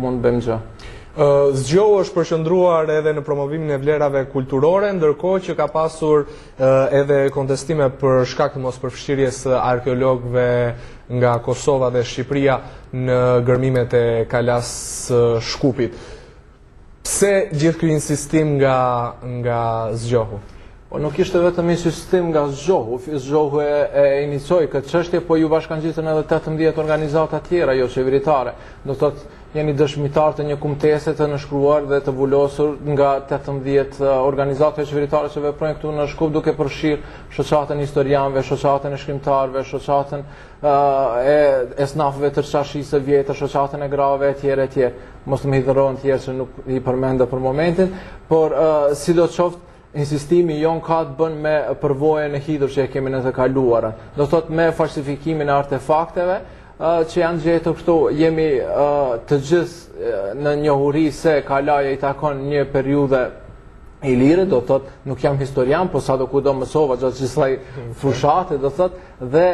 mund të bëjmë gjë. Zgjohu është përqendruar edhe në promovimin e vlerave kulturore, ndërkohë që ka pasur edhe kontestime për shkak të mospërfshirjes së arkeologëve nga Kosova dhe Shqipëria në gërmimet e Kalas Shkupit. Pse gjithë ky insistim nga Zgjohu? Po nuk ishte vetëm insistim nga Zgjohu. Zgjohu e inicoi këtë çështje, po ju bashkangjitën edhe 18 organizata tjera jo qeveritare. Do thotë jeni dëshmitar të një kumtese të nënshkruar dhe të vulosur nga 18 organizata qeveritare që veprojnë këtu në Shkup, duke përfshirë shoqatën historianëve, shoqatën e shkrimtarëve, shoqatën e snafëve të çarşisë së vjetër, shoqatën e grave etj. Mos më hidhërohen tjerë që nuk i përmenda për momentin, por sidoqoftë insistimi jon ka të bën me përvojën e hidhur që e kemi në të kaluara. Do thotë me falsifikimin e artefakteve që janë gjetur këtu, jemi të gjithë në njohuri se Kalaja i takon një periudhe i lire, do thotë nuk jam historian, po sa do kudo mësova gjatë gjithsaj fushate, do thotë, dhe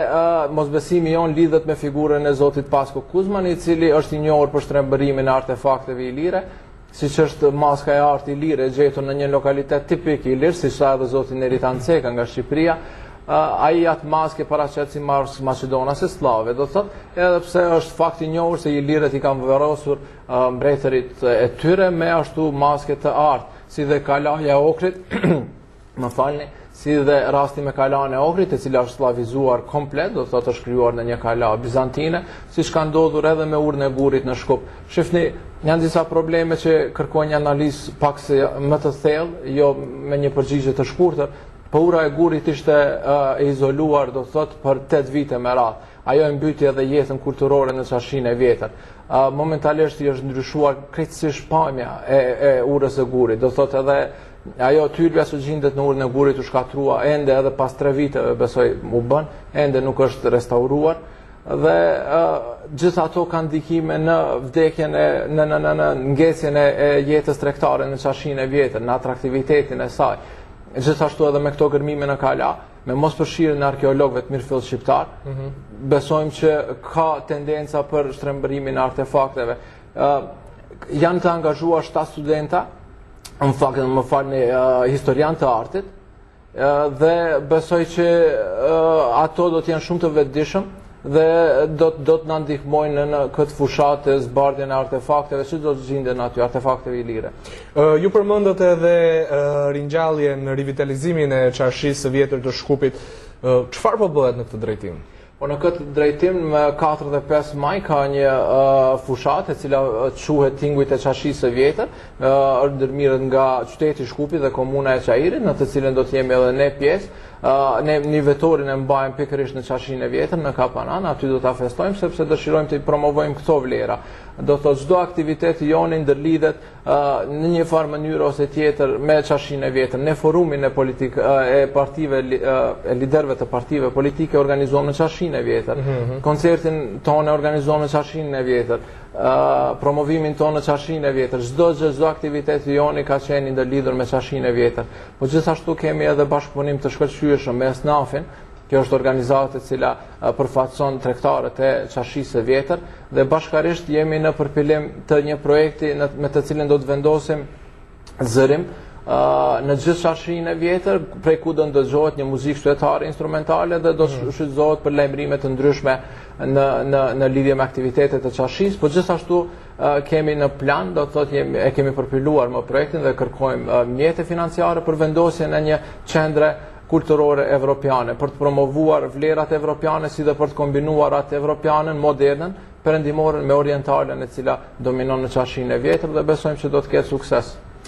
mosbesimi jon lidhet me figurën e Zotit Pasko Kuzmani, i cili është i njohur për shtrembërimin e artefakteve i lire, siç është maska e artit i lire e gjetur në një lokalitet tipik i lirë, siç tha edhe Zoti Neritan Ceka nga Shqipëria. Ai atë maske paraqet si maskë maqedonase slave, do thotë, edhe pse është fakt i njohur se ilirët i kanë varrosur mbretërit e tyre me ashtu maske të artë, si dhe Kalaja e Ohrit, më falni, si dhe rasti me Kalajën e Ohrit, e cila është slavizuar komplet, do thotë është krijuar në një kala bizantine, siç ka ndodhur edhe me urën e Gurit në Shkup. Shifni, janë disa probleme që kërkojnë një analizë pak se më të thellë, jo me një përgjigje të shkurtër. Po ura e Gurit ishte e izoluar, do thot, për 8 vite me radhë. Ajo e mbyti edhe jetën kulturore në çarshinë e vjetër. Momentalisht i është ndryshuar krejtësisht pamja e urës së Gurit. Do thot edhe ajo tylbja që gjendet në urën e Gurit u shkatrua ende edhe pas 3 viteve besoj u bën, ende nuk është restauruar. Dhe gjithë ato kanë ndikime në vdekjen në ngecjen e jetës tregtare në çarshinë e vjetër, në atraktivitetin e saj. Gjithashtu edhe me këto gërmime në Kala, me mospërfshirjen e arkeologëve të mirëfillt shqiptar, besojmë që ka tendenca për shtrembërimin e artefakteve. Janë të angazhuar 7 studenta, në fakt më falni historian të artit, dhe besoj që ato do të jenë shumë të vetëdijshëm dhe do të na ndihmojnë në këtë fushatë e zbardhjen e artefakteve që do të gjenden aty, artefakteve i lire. Ju përmendët edhe ringjalljen, rivitalizimin e çarshisë së vjetër të Shkupit. Çfarë po bëhet në këtë drejtim? Po në këtë drejtim, me 4 dhe 5 maj ka një fushatë e cila quhet Tingujt e çarshisë së vjetër, është ndërmirët nga qyteti Shkupi dhe komuna e Çajirit, në të cilën do të jemi edhe ne pjesë. Ne një vetorin e mbajmë pikërisht në çarshinë e vjetër, në Kapanan, aty do ta festojmë sepse dëshirojmë të promovojmë këto vlera. Do të thotë çdo aktivitet joni ndërlidhet në një farë mënyrë ose tjetër me çarshinë e vjetër. Ne forumin e partive e liderëve të partive politike organizojmë në çarshinë e vjetër. Koncertin tonë organizojmë në çarshinë e vjetër. Promovimin tonë në çarshinë e vjetër. Çdo aktivitet joni ka qenë ndërlidhur me çarshinë e vjetër. Po gjithashtu kemi edhe bashkëpunim të shkëlqyeshëm me SNAF-in. Kjo është organizatë e cila përfaqëson tregtarët e çarshisë së vjetër dhe bashkarisht jemi në përpilim të një projekti me të cilin do të vendosim zërim në gjithë çarshinë e vjetër, prej ku do ndëgjohet një muzikë shtetare instrumentale dhe do shfrytëzohet për lajmërime të ndryshme në lidhje me aktivitetet e çarshisë, po gjithashtu kemi në plan, do të thotë e kemi përpiluar me projektin dhe kërkojmë mjete financiare për vendosjen e një qendre kulturore evropiane, për të promovuar vlerat evropiane si dhe për të kombinuar atë evropianën modernën, perëndimorën me orientalen e cila dominon në çarshinë e vjetër dhe besojmë që do të ketë sukses.